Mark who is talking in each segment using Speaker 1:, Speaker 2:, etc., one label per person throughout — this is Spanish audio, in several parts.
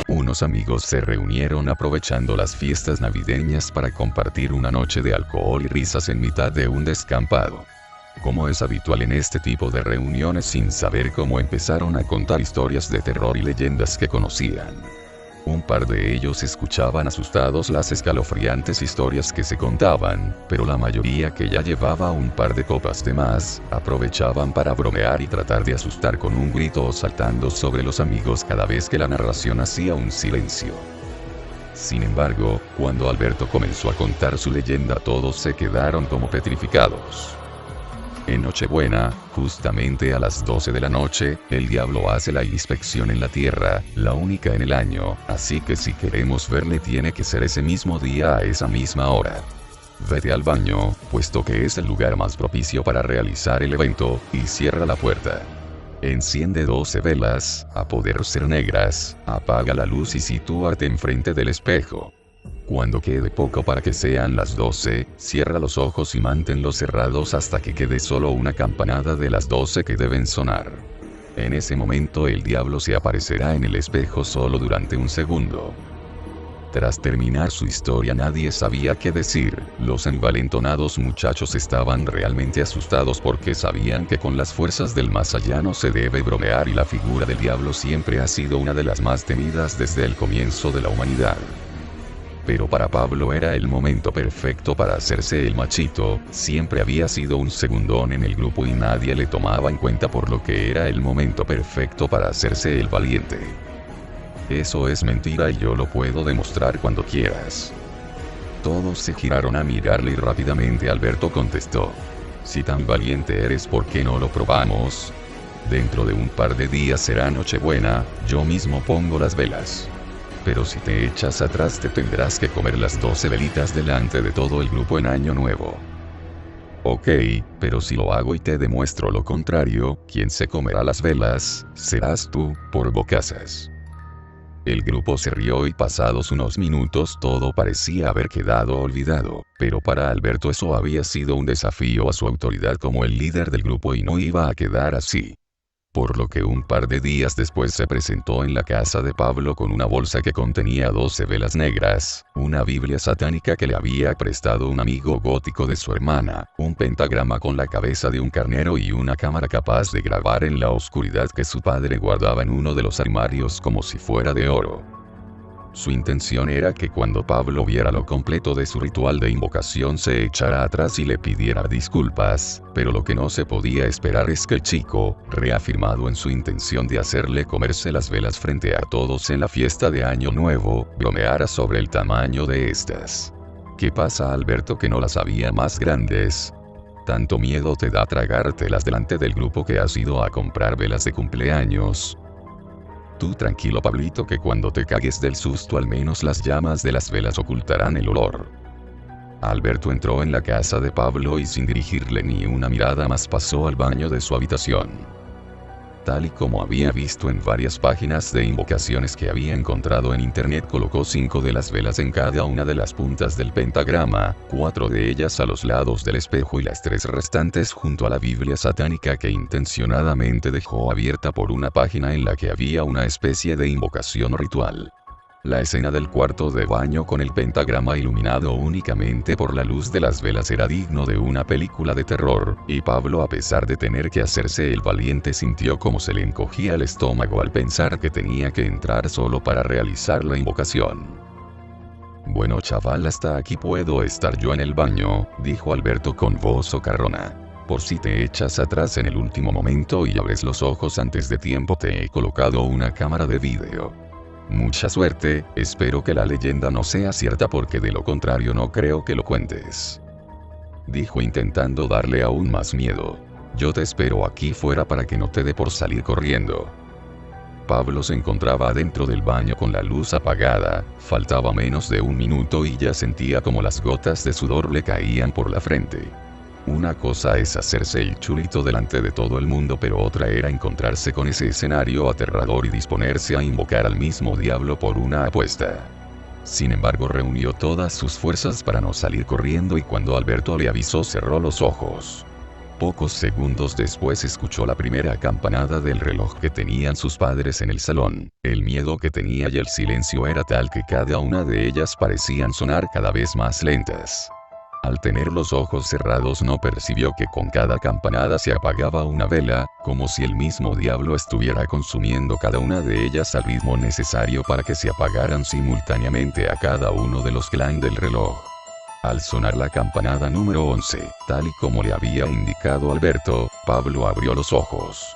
Speaker 1: Unos amigos se reunieron aprovechando las fiestas navideñas para compartir una noche de alcohol y risas en mitad de un descampado. Como es habitual en este tipo de reuniones, sin saber cómo, empezaron a contar historias de terror y leyendas que conocían. Un par de ellos escuchaban asustados las escalofriantes historias que se contaban, pero la mayoría, que ya llevaba un par de copas de más, aprovechaban para bromear y tratar de asustar con un grito o saltando sobre los amigos cada vez que la narración hacía un silencio. Sin embargo, cuando Alberto comenzó a contar su leyenda, todos se quedaron como petrificados. En Nochebuena, justamente a las 12 de la noche, el diablo hace la inspección en la tierra, la única en el año, así que si queremos verle tiene que ser ese mismo día a esa misma hora. Vete al baño, puesto que es el lugar más propicio para realizar el evento, y cierra la puerta. Enciende 12 velas, a poder ser negras, apaga la luz y sitúate enfrente del espejo. Cuando quede poco para que sean las 12, cierra los ojos y manténlos cerrados hasta que quede solo una campanada de las 12 que deben sonar. En ese momento el diablo se aparecerá en el espejo solo durante un segundo. Tras terminar su historia, nadie sabía qué decir. Los envalentonados muchachos estaban realmente asustados porque sabían que con las fuerzas del más allá no se debe bromear, y la figura del diablo siempre ha sido una de las más temidas desde el comienzo de la humanidad. Pero para Pablo era el momento perfecto para hacerse el machito. Siempre había sido un segundón en el grupo y nadie le tomaba en cuenta, por lo que era el momento perfecto para hacerse el valiente. Eso es mentira y yo lo puedo demostrar cuando quieras. Todos se giraron a mirarle y rápidamente Alberto contestó: si tan valiente eres, ¿por qué no lo probamos? Dentro de un par de días será Nochebuena, yo mismo pongo las velas. Pero si te echas atrás te tendrás que comer las 12 velitas delante de todo el grupo en Año Nuevo. Ok, pero si lo hago y te demuestro lo contrario, quien se comerá las velas, serás tú, por bocazas. El grupo se rió y pasados unos minutos todo parecía haber quedado olvidado, pero para Alberto eso había sido un desafío a su autoridad como el líder del grupo y no iba a quedar así. Por lo que un par de días después se presentó en la casa de Pablo con una bolsa que contenía 12 velas negras, una Biblia satánica que le había prestado un amigo gótico de su hermana, un pentagrama con la cabeza de un carnero y una cámara capaz de grabar en la oscuridad que su padre guardaba en uno de los armarios como si fuera de oro. Su intención era que cuando Pablo viera lo completo de su ritual de invocación se echara atrás y le pidiera disculpas, pero lo que no se podía esperar es que el chico, reafirmado en su intención de hacerle comerse las velas frente a todos en la fiesta de Año Nuevo, bromeara sobre el tamaño de estas. ¿Qué pasa, Alberto, que no las había más grandes? ¿Tanto miedo te da tragártelas delante del grupo que has ido a comprar velas de cumpleaños? Tú tranquilo, Pablito, que cuando te cagues del susto al menos las llamas de las velas ocultarán el olor. Alberto entró en la casa de Pablo y sin dirigirle ni una mirada más pasó al baño de su habitación. Tal y como había visto en varias páginas de invocaciones que había encontrado en internet, colocó 5 de las velas en cada una de las puntas del pentagrama, 4 de ellas a los lados del espejo y las 3 restantes junto a la Biblia satánica que intencionadamente dejó abierta por una página en la que había una especie de invocación ritual. La escena del cuarto de baño con el pentagrama iluminado únicamente por la luz de las velas era digno de una película de terror, y Pablo, a pesar de tener que hacerse el valiente, sintió como se le encogía el estómago al pensar que tenía que entrar solo para realizar la invocación. Bueno, chaval, hasta aquí puedo estar yo en el baño, dijo Alberto con voz socarrona. Por si te echas atrás en el último momento y abres los ojos antes de tiempo, te he colocado una cámara de vídeo. Mucha suerte, espero que la leyenda no sea cierta porque de lo contrario no creo que lo cuentes. Dijo intentando darle aún más miedo. Yo te espero aquí fuera para que no te dé por salir corriendo. Pablo se encontraba adentro del baño con la luz apagada, faltaba menos de un minuto y ya sentía como las gotas de sudor le caían por la frente. Una cosa es hacerse el chulito delante de todo el mundo, pero otra era encontrarse con ese escenario aterrador y disponerse a invocar al mismo diablo por una apuesta. Sin embargo, reunió todas sus fuerzas para no salir corriendo y cuando Alberto le avisó cerró los ojos. Pocos segundos después escuchó la primera campanada del reloj que tenían sus padres en el salón. El miedo que tenía y el silencio era tal que cada una de ellas parecían sonar cada vez más lentas. Al tener los ojos cerrados no percibió que con cada campanada se apagaba una vela, como si el mismo diablo estuviera consumiendo cada una de ellas al ritmo necesario para que se apagaran simultáneamente a cada uno de los clan del reloj. Al sonar la campanada número 11, tal y como le había indicado Alberto, Pablo abrió los ojos.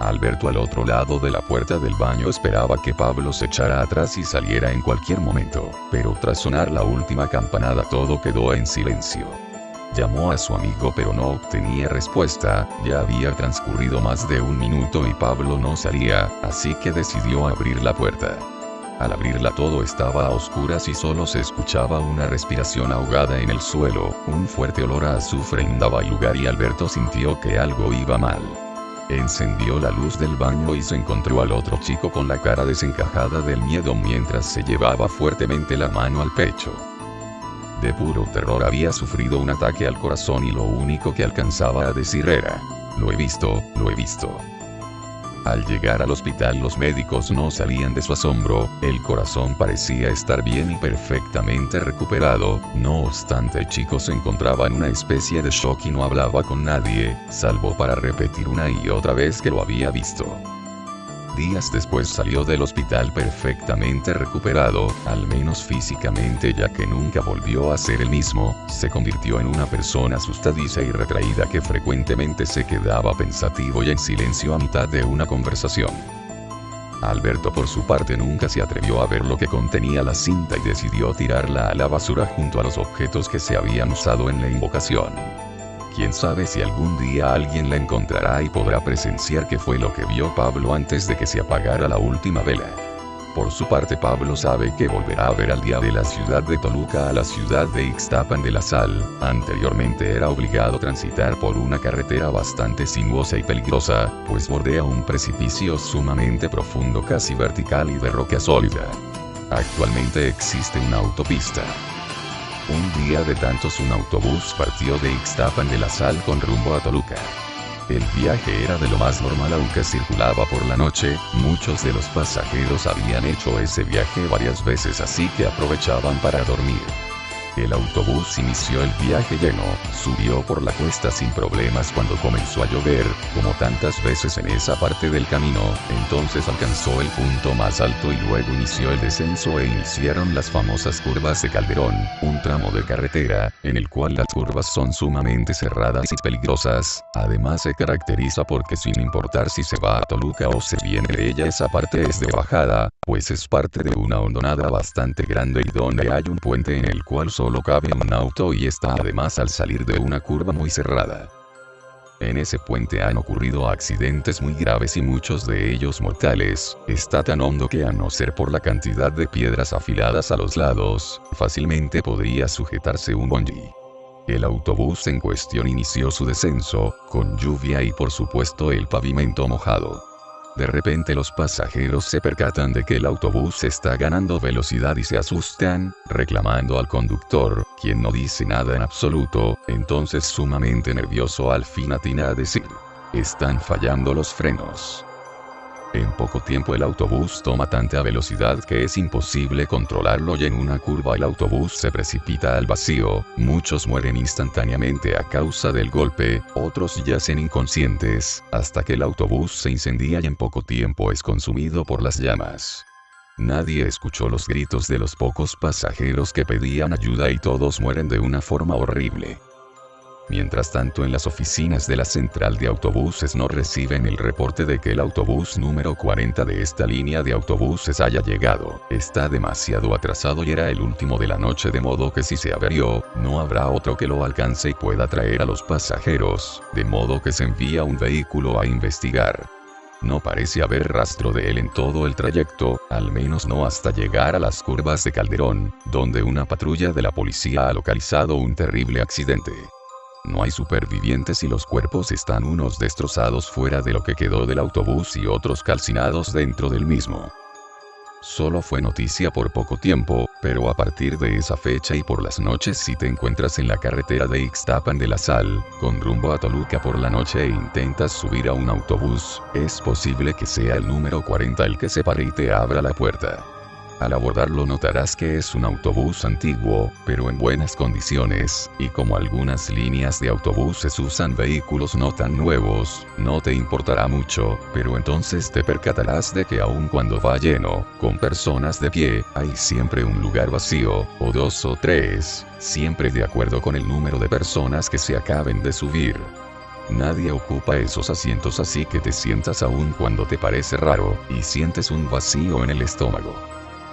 Speaker 1: Alberto al otro lado de la puerta del baño esperaba que Pablo se echara atrás y saliera en cualquier momento, pero tras sonar la última campanada todo quedó en silencio. Llamó a su amigo pero no obtenía respuesta, ya había transcurrido más de un minuto y Pablo no salía, así que decidió abrir la puerta. Al abrirla todo estaba a oscuras y solo se escuchaba una respiración ahogada en el suelo, un fuerte olor a azufre inundaba el lugar y Alberto sintió que algo iba mal. Encendió la luz del baño y se encontró al otro chico con la cara desencajada del miedo mientras se llevaba fuertemente la mano al pecho. De puro terror había sufrido un ataque al corazón y lo único que alcanzaba a decir era: "Lo he visto, lo he visto". Al llegar al hospital los médicos no salían de su asombro, el corazón parecía estar bien y perfectamente recuperado, no obstante el chico se encontraba en una especie de shock y no hablaba con nadie, salvo para repetir una y otra vez que lo había visto. Días después salió del hospital perfectamente recuperado, al menos físicamente, ya que nunca volvió a ser el mismo, se convirtió en una persona asustadiza y retraída que frecuentemente se quedaba pensativo y en silencio a mitad de una conversación. Alberto por su parte nunca se atrevió a ver lo que contenía la cinta y decidió tirarla a la basura junto a los objetos que se habían usado en la invocación. Quién sabe si algún día alguien la encontrará y podrá presenciar qué fue lo que vio Pablo antes de que se apagara la última vela. Por su parte Pablo sabe que volverá a ver al día de la ciudad de Toluca a la ciudad de Ixtapan de la Sal. Anteriormente era obligado a transitar por una carretera bastante sinuosa y peligrosa, pues bordea un precipicio sumamente profundo casi vertical y de roca sólida. Actualmente existe una autopista. Un día de tantos un autobús partió de Ixtapan de la Sal con rumbo a Toluca. El viaje era de lo más normal aunque circulaba por la noche, muchos de los pasajeros habían hecho ese viaje varias veces así que aprovechaban para dormir. El autobús inició el viaje lleno, subió por la cuesta sin problemas cuando comenzó a llover, como tantas veces en esa parte del camino, entonces alcanzó el punto más alto y luego inició el descenso e iniciaron las famosas curvas de Calderón, un tramo de carretera, en el cual las curvas son sumamente cerradas y peligrosas, además se caracteriza porque sin importar si se va a Toluca o se viene de ella esa parte es de bajada, pues es parte de una hondonada bastante grande y donde hay un puente en el cual solo cabe un auto y está además al salir de una curva muy cerrada. En ese puente han ocurrido accidentes muy graves y muchos de ellos mortales, está tan hondo que a no ser por la cantidad de piedras afiladas a los lados, fácilmente podría sujetarse un bungee. El autobús en cuestión inició su descenso, con lluvia y por supuesto el pavimento mojado. De repente los pasajeros se percatan de que el autobús está ganando velocidad y se asustan, reclamando al conductor, quien no dice nada en absoluto, entonces sumamente nervioso al fin atina a decir: "Están fallando los frenos". En poco tiempo el autobús toma tanta velocidad que es imposible controlarlo y en una curva el autobús se precipita al vacío, muchos mueren instantáneamente a causa del golpe, otros yacen inconscientes, hasta que el autobús se incendia y en poco tiempo es consumido por las llamas. Nadie escuchó los gritos de los pocos pasajeros que pedían ayuda y todos mueren de una forma horrible. Mientras tanto en las oficinas de la central de autobuses no reciben el reporte de que el autobús número 40 de esta línea de autobuses haya llegado, está demasiado atrasado y era el último de la noche de modo que si se averió, no habrá otro que lo alcance y pueda traer a los pasajeros, de modo que se envía un vehículo a investigar. No parece haber rastro de él en todo el trayecto, al menos no hasta llegar a las curvas de Calderón, donde una patrulla de la policía ha localizado un terrible accidente. No hay supervivientes y los cuerpos están unos destrozados fuera de lo que quedó del autobús y otros calcinados dentro del mismo. Solo fue noticia por poco tiempo, pero a partir de esa fecha y por las noches si te encuentras en la carretera de Ixtapan de la Sal, con rumbo a Toluca por la noche e intentas subir a un autobús, es posible que sea el número 40 el que se pare y te abra la puerta. Al abordarlo notarás que es un autobús antiguo, pero en buenas condiciones, y como algunas líneas de autobuses usan vehículos no tan nuevos, no te importará mucho, pero entonces te percatarás de que aun cuando va lleno, con personas de pie, hay siempre un lugar vacío, o 2 o 3, siempre de acuerdo con el número de personas que se acaben de subir. Nadie ocupa esos asientos así que te sientas aun cuando te parece raro, y sientes un vacío en el estómago.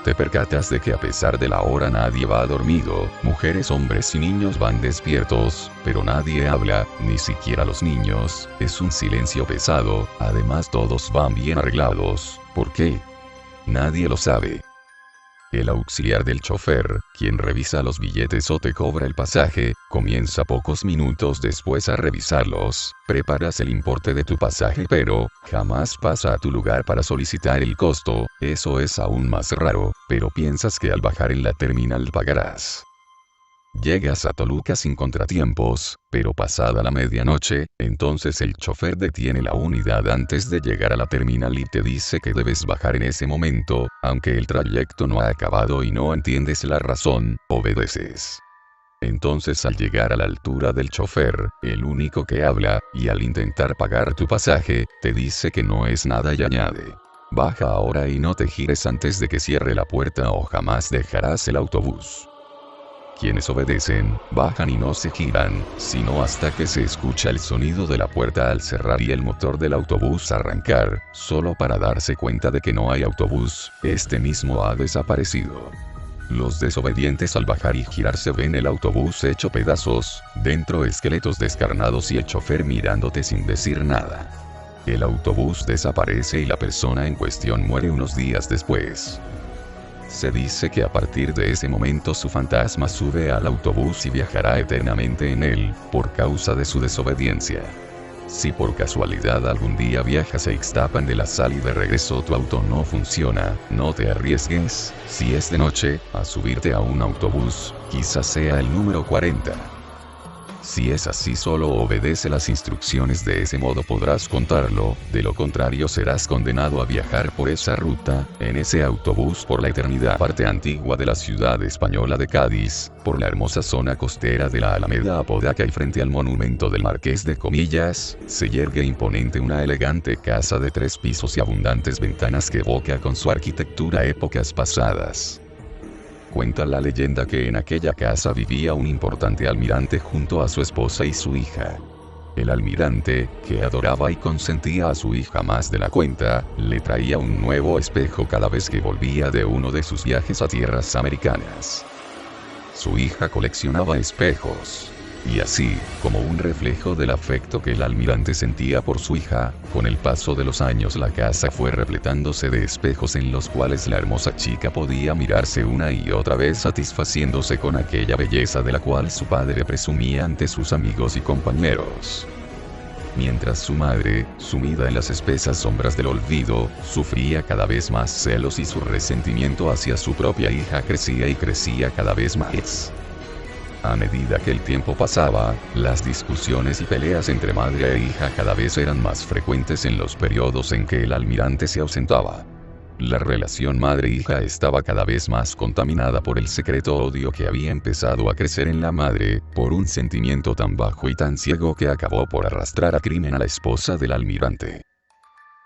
Speaker 1: Te percatas de que a pesar de la hora nadie va dormido, mujeres, hombres y niños van despiertos, pero nadie habla, ni siquiera los niños, es un silencio pesado, además todos van bien arreglados, ¿por qué? Nadie lo sabe. El auxiliar del chofer, quien revisa los billetes o te cobra el pasaje, comienza pocos minutos después a revisarlos, preparas el importe de tu pasaje pero, jamás pasa a tu lugar para solicitar el costo, eso es aún más raro, pero piensas que al bajar en la terminal pagarás. Llegas a Toluca sin contratiempos, pero pasada la medianoche, entonces el chofer detiene la unidad antes de llegar a la terminal y te dice que debes bajar en ese momento, aunque el trayecto no ha acabado y no entiendes la razón, obedeces. Entonces al llegar a la altura del chofer, el único que habla, y al intentar pagar tu pasaje, te dice que no es nada y añade: baja ahora y no te gires antes de que cierre la puerta o jamás dejarás el autobús. Quienes obedecen, bajan y no se giran, sino hasta que se escucha el sonido de la puerta al cerrar y el motor del autobús arrancar, solo para darse cuenta de que no hay autobús, este mismo ha desaparecido. Los desobedientes al bajar y girarse ven el autobús hecho pedazos, dentro esqueletos descarnados y el chofer mirándote sin decir nada. El autobús desaparece y la persona en cuestión muere unos días después. Se dice que a partir de ese momento su fantasma sube al autobús y viajará eternamente en él, por causa de su desobediencia. Si por casualidad algún día viajas a Ixtapan de la Sal y de regreso tu auto no funciona, no te arriesgues, si es de noche, a subirte a un autobús, quizás sea el número 40. Si es así, solo obedece las instrucciones, de ese modo podrás contarlo, de lo contrario serás condenado a viajar por esa ruta, en ese autobús por la eternidad. Parte antigua de la ciudad española de Cádiz, por la hermosa zona costera de la Alameda Apodaca y frente al monumento del Marqués de Comillas, se yergue imponente una elegante casa de 3 pisos y abundantes ventanas que evoca con su arquitectura épocas pasadas. Cuenta la leyenda que en aquella casa vivía un importante almirante junto a su esposa y su hija. El almirante, que adoraba y consentía a su hija más de la cuenta, le traía un nuevo espejo cada vez que volvía de uno de sus viajes a tierras americanas. Su hija coleccionaba espejos. Y así, como un reflejo del afecto que el almirante sentía por su hija, con el paso de los años la casa fue repletándose de espejos en los cuales la hermosa chica podía mirarse una y otra vez satisfaciéndose con aquella belleza de la cual su padre presumía ante sus amigos y compañeros. Mientras su madre, sumida en las espesas sombras del olvido, sufría cada vez más celos y su resentimiento hacia su propia hija crecía y crecía cada vez más. A medida que el tiempo pasaba, las discusiones y peleas entre madre e hija cada vez eran más frecuentes en los periodos en que el almirante se ausentaba. La relación madre-hija estaba cada vez más contaminada por el secreto odio que había empezado a crecer en la madre, por un sentimiento tan bajo y tan ciego que acabó por arrastrar a crimen a la esposa del almirante.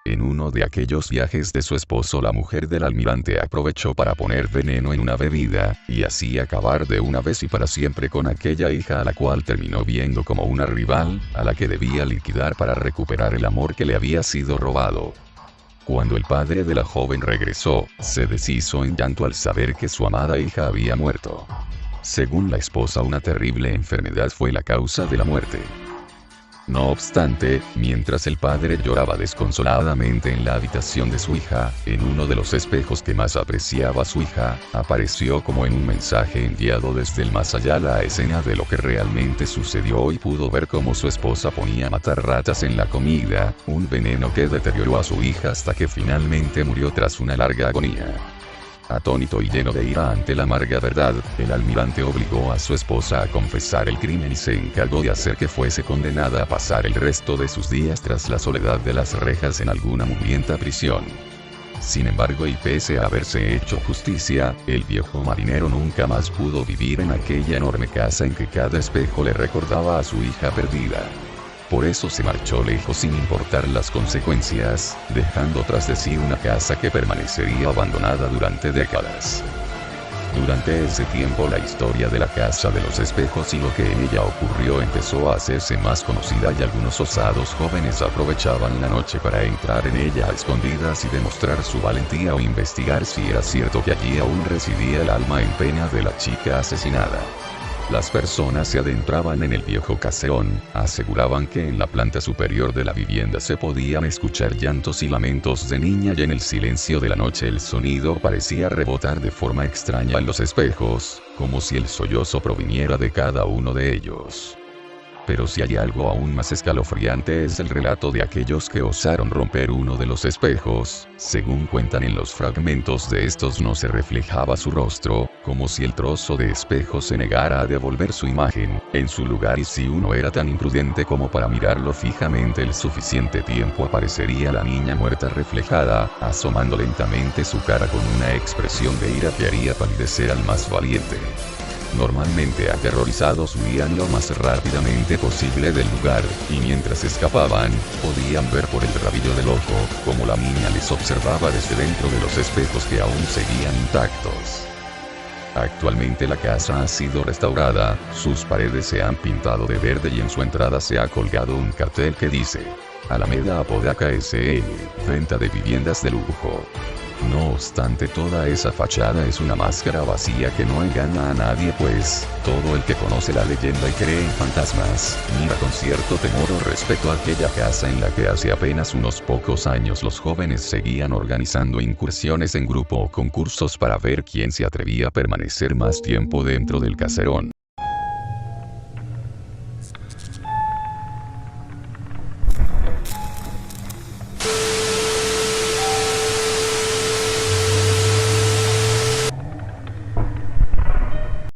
Speaker 1: En uno de aquellos viajes de su esposo, la mujer del almirante aprovechó para poner veneno en una bebida, y así acabar de una vez y para siempre con aquella hija a la cual terminó viendo como una rival, a la que debía liquidar para recuperar el amor que le había sido robado. Cuando el padre de la joven regresó, se deshizo en llanto al saber que su amada hija había muerto. Según la esposa, una terrible enfermedad fue la causa de la muerte. No obstante, mientras el padre lloraba desconsoladamente en la habitación de su hija, en uno de los espejos que más apreciaba su hija, apareció como en un mensaje enviado desde el más allá la escena de lo que realmente sucedió y pudo ver cómo su esposa ponía a matar ratas en la comida, un veneno que deterioró a su hija hasta que finalmente murió tras una larga agonía. Atónito y lleno de ira ante la amarga verdad, el almirante obligó a su esposa a confesar el crimen y se encargó de hacer que fuese condenada a pasar el resto de sus días tras la soledad de las rejas en alguna mugrienta prisión. Sin embargo, y pese a haberse hecho justicia, el viejo marinero nunca más pudo vivir en aquella enorme casa en que cada espejo le recordaba a su hija perdida. Por eso se marchó lejos sin importar las consecuencias, dejando tras de sí una casa que permanecería abandonada durante décadas. Durante ese tiempo la historia de la Casa de los Espejos y lo que en ella ocurrió empezó a hacerse más conocida y algunos osados jóvenes aprovechaban la noche para entrar en ella a escondidas y demostrar su valentía o investigar si era cierto que allí aún residía el alma en pena de la chica asesinada. Las personas se adentraban en el viejo caserón, aseguraban que en la planta superior de la vivienda se podían escuchar llantos y lamentos de niña y en el silencio de la noche el sonido parecía rebotar de forma extraña en los espejos, como si el sollozo proviniera de cada uno de ellos. Pero si hay algo aún más escalofriante es el relato de aquellos que osaron romper uno de los espejos. Según cuentan en los fragmentos de estos no se reflejaba su rostro, como si el trozo de espejo se negara a devolver su imagen en su lugar y si uno era tan imprudente como para mirarlo fijamente el suficiente tiempo aparecería la niña muerta reflejada, asomando lentamente su cara con una expresión de ira que haría palidecer al más valiente. Normalmente aterrorizados huían lo más rápidamente posible del lugar, y mientras escapaban, podían ver por el rabillo del ojo, como la niña les observaba desde dentro de los espejos que aún seguían intactos. Actualmente la casa ha sido restaurada, sus paredes se han pintado de verde y en su entrada se ha colgado un cartel que dice: Alameda Apodaca S.L., venta de viviendas de lujo. No obstante, toda esa fachada es una máscara vacía que no engaña a nadie, pues todo el que conoce la leyenda y cree en fantasmas, mira con cierto temor respecto a aquella casa en la que hace apenas unos pocos años los jóvenes seguían organizando incursiones en grupo o concursos para ver quién se atrevía a permanecer más tiempo dentro del caserón.